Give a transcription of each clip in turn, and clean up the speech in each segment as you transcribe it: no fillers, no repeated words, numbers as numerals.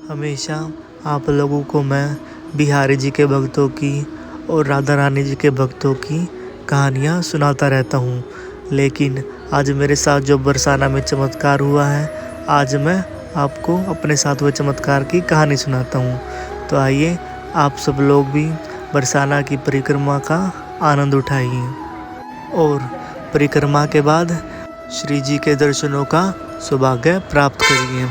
हमेशा आप लोगों को मैं बिहारी जी के भक्तों की और राधा रानी जी के भक्तों की कहानियाँ सुनाता रहता हूँ, लेकिन आज मेरे साथ जो बरसाना में चमत्कार हुआ है, आज मैं आपको अपने साथ हुए चमत्कार की कहानी सुनाता हूँ। तो आइए आप सब लोग भी बरसाना की परिक्रमा का आनंद उठाइए और परिक्रमा के बाद श्री जी के दर्शनों का सौभाग्य प्राप्त करिए।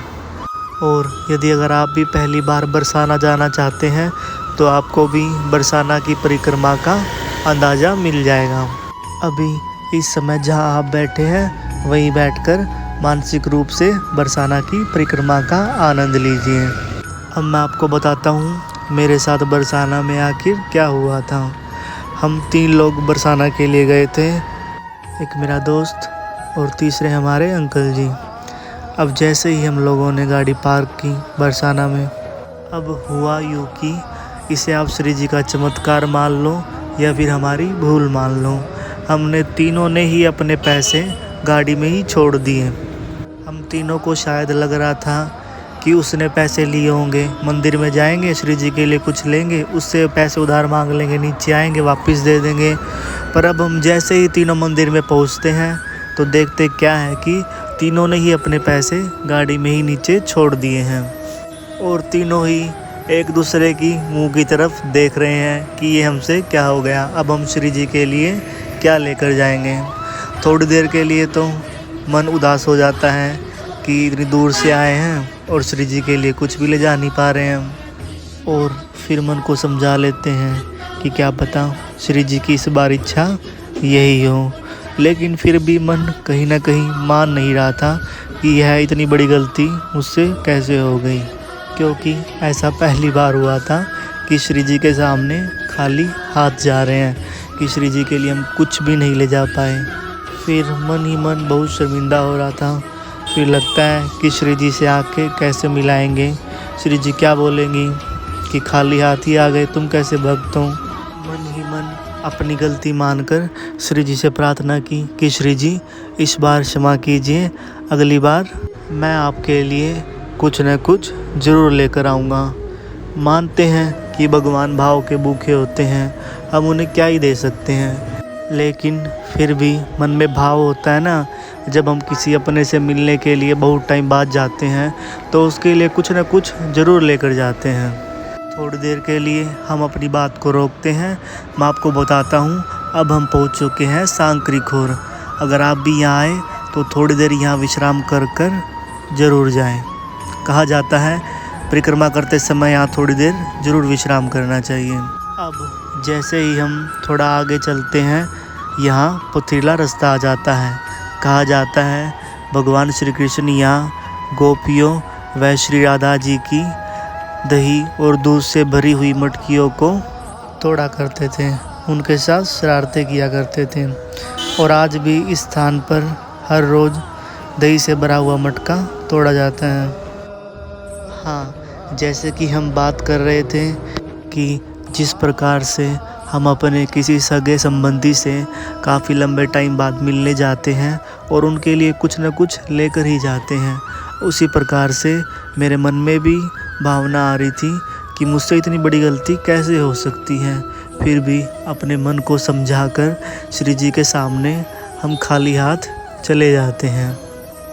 और यदि अगर आप भी पहली बार बरसाना जाना चाहते हैं तो आपको भी बरसाना की परिक्रमा का अंदाज़ा मिल जाएगा। अभी इस समय जहां आप बैठे हैं वहीं बैठकर मानसिक रूप से बरसाना की परिक्रमा का आनंद लीजिए। अब मैं आपको बताता हूं मेरे साथ बरसाना में आखिर क्या हुआ था। हम 3 लोग बरसाना के लिए गए थे, एक मेरा दोस्त और तीसरे हमारे अंकल जी। अब जैसे ही हम लोगों ने गाड़ी पार्क की बरसाना में, अब हुआ यूँ कि इसे आप श्री जी का चमत्कार मान लो या फिर हमारी भूल मान लो, हमने तीनों ने ही अपने पैसे गाड़ी में ही छोड़ दिए। हम तीनों को शायद लग रहा था कि उसने पैसे लिए होंगे, मंदिर में जाएंगे श्री जी के लिए कुछ लेंगे, उससे पैसे उधार मांग लेंगे, नीचे आएंगे वापस दे देंगे। पर अब हम जैसे ही तीनों मंदिर में पहुंचते हैं तो देखते क्या है कि तीनों ने ही अपने पैसे गाड़ी में ही नीचे छोड़ दिए हैं और तीनों ही एक दूसरे की मुंह की तरफ देख रहे हैं कि ये हमसे क्या हो गया, अब हम श्री जी के लिए क्या लेकर जाएंगे। थोड़ी देर के लिए तो मन उदास हो जाता है कि इतनी दूर से आए हैं और श्री जी के लिए कुछ भी ले जा नहीं पा रहे हैं, और फिर मन को समझा लेते हैं कि क्या पता श्री जी की इस बार इच्छा यही हो। लेकिन फिर भी मन कहीं ना कहीं मान नहीं रहा था कि यह इतनी बड़ी गलती मुझसे कैसे हो गई, क्योंकि ऐसा पहली बार हुआ था कि श्री जी के सामने खाली हाथ जा रहे हैं, कि श्री जी के लिए हम कुछ भी नहीं ले जा पाए। फिर मन ही मन बहुत शर्मिंदा हो रहा था। फिर लगता है कि श्री जी से आके कैसे मिलाएंगे, श्री जी क्या बोलेंगी कि खाली हाथ ही आ गए, तुम कैसे भक्त हो। मन ही मन अपनी गलती मानकर श्री जी से प्रार्थना की कि श्री जी इस बार क्षमा कीजिए, अगली बार मैं आपके लिए कुछ न कुछ ज़रूर लेकर आऊँगा। मानते हैं कि भगवान भाव के भूखे होते हैं, हम उन्हें क्या ही दे सकते हैं, लेकिन फिर भी मन में भाव होता है ना, जब हम किसी अपने से मिलने के लिए बहुत टाइम बाद जाते हैं तो उसके लिए कुछ न कुछ ज़रूर लेकर जाते हैं। थोड़ी देर के लिए हम अपनी बात को रोकते हैं। मैं आपको बताता हूँ, अब हम पहुँच चुके हैं सांकरी खोर। अगर आप भी यहाँ आए तो थोड़ी देर यहाँ विश्राम कर ज़रूर जाएं। कहा जाता है परिक्रमा करते समय यहाँ थोड़ी देर ज़रूर विश्राम करना चाहिए। अब जैसे ही हम थोड़ा आगे चलते हैं, यहाँ पथरीला रास्ता आ जाता है। कहा जाता है भगवान श्री कृष्ण यहाँ गोपियों व श्री राधा जी की दही और दूध से भरी हुई मटकियों को तोड़ा करते थे, उनके साथ शरारतें किया करते थे। और आज भी इस स्थान पर हर रोज़ दही से भरा हुआ मटका तोड़ा जाता है। हाँ, जैसे कि हम बात कर रहे थे कि जिस प्रकार से हम अपने किसी सगे संबंधी से काफ़ी लंबे टाइम बाद मिलने जाते हैं और उनके लिए कुछ न कुछ लेकर ही जाते हैं, उसी प्रकार से मेरे मन में भी भावना आ रही थी कि मुझसे इतनी बड़ी गलती कैसे हो सकती है। फिर भी अपने मन को समझाकर श्री जी के सामने हम खाली हाथ चले जाते हैं।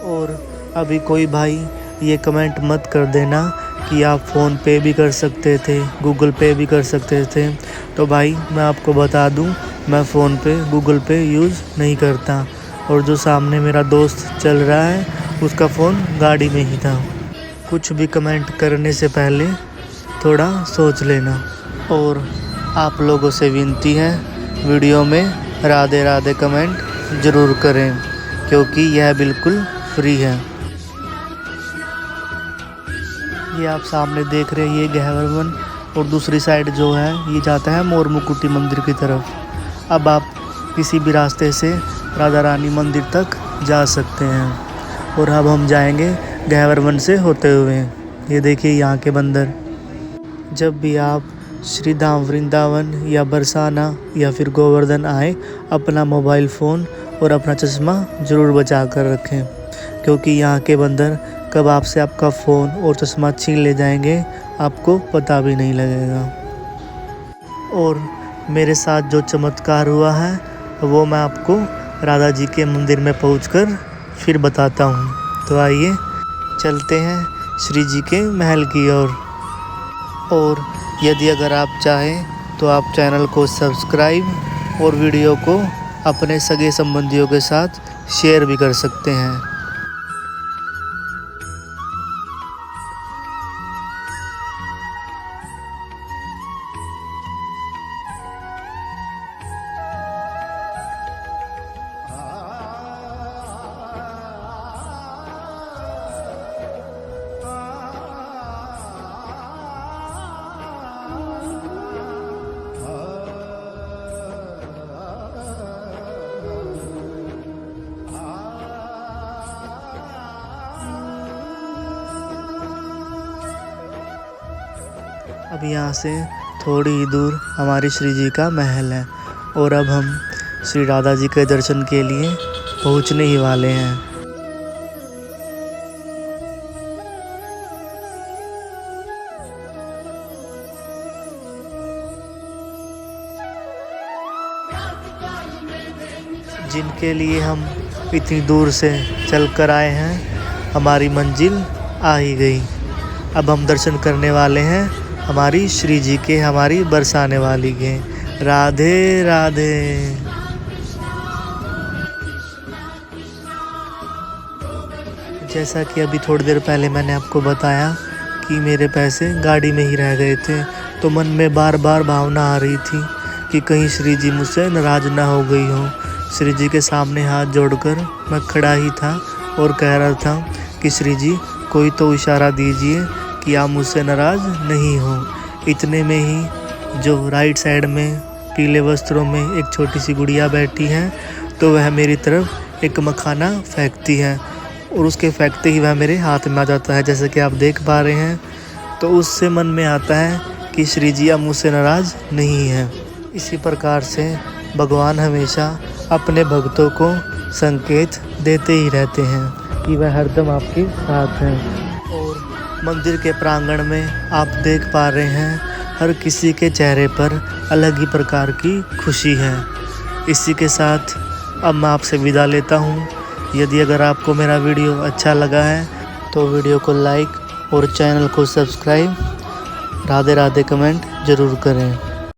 और अभी कोई भाई ये कमेंट मत कर देना कि आप फ़ोन पे भी कर सकते थे, गूगल पे भी कर सकते थे। तो भाई मैं आपको बता दूं, मैं फ़ोन पे गूगल पे यूज़ नहीं करता, और जो सामने मेरा दोस्त चल रहा है उसका फ़ोन गाड़ी में ही था। कुछ भी कमेंट करने से पहले थोड़ा सोच लेना। और आप लोगों से विनती है, वीडियो में राधे राधे कमेंट ज़रूर करें, क्योंकि यह बिल्कुल फ्री है। ये आप सामने देख रहे हैं ये गहवर वन, और दूसरी साइड जो है ये जाता है मोर मुकुटी मंदिर की तरफ। अब आप किसी भी रास्ते से राधा रानी मंदिर तक जा सकते हैं। और अब हम जाएंगे गहवर वन से होते हुए। ये देखिए यहाँ के बंदर। जब भी आप श्री धाम वृंदावन या बरसाना या फिर गोवर्धन आए, अपना मोबाइल फ़ोन और अपना चश्मा ज़रूर बचा कर रखें, क्योंकि यहाँ के बंदर कब आपसे आपका फ़ोन और चश्मा छीन ले जाएंगे आपको पता भी नहीं लगेगा। और मेरे साथ जो चमत्कार हुआ है वो मैं आपको राधा जी के मंदिर में पहुंचकर फिर बताता हूँ। तो आइए चलते हैं श्री जी के महल की ओर। और यदि अगर आप चाहें तो आप चैनल को सब्सक्राइब और वीडियो को अपने सगे संबंधियों के साथ शेयर भी कर सकते हैं। अब यहाँ से थोड़ी ही दूर हमारी श्री जी का महल है और अब हम श्री राधा जी के दर्शन के लिए पहुँचने ही वाले हैं। जिनके लिए हम इतनी दूर से चलकर आए हैं हमारी मंजिल आ ही गई। अब हम दर्शन करने वाले हैं हमारी श्री जी के, हमारी बरसाने वाली के। राधे राधे। जैसा कि अभी थोड़ी देर पहले मैंने आपको बताया कि मेरे पैसे गाड़ी में ही रह गए थे, तो मन में बार बार भावना आ रही थी कि कहीं श्री जी मुझसे नाराज़ ना हो गई हो। श्री जी के सामने हाथ जोड़कर मैं खड़ा ही था और कह रहा था कि श्री जी कोई तो इशारा दीजिए कि आप मुझसे नाराज़ नहीं हो। इतने में ही जो राइट साइड में पीले वस्त्रों में एक छोटी सी गुड़िया बैठी है, तो वह मेरी तरफ एक मखाना फेंकती है और उसके फेंकते ही वह मेरे हाथ में आ जाता है, जैसे कि आप देख पा रहे हैं। तो उससे मन में आता है कि श्री जी अब मुझसे नाराज़ नहीं है। इसी प्रकार से भगवान हमेशा अपने भक्तों को संकेत देते ही रहते हैं कि वह हरदम आपके साथ हैं। और मंदिर के प्रांगण में आप देख पा रहे हैं हर किसी के चेहरे पर अलग ही प्रकार की खुशी है। इसी के साथ अब मैं आपसे विदा लेता हूँ। यदि अगर आपको मेरा वीडियो अच्छा लगा है तो वीडियो को लाइक और चैनल को सब्सक्राइब, राधे राधे कमेंट ज़रूर करें।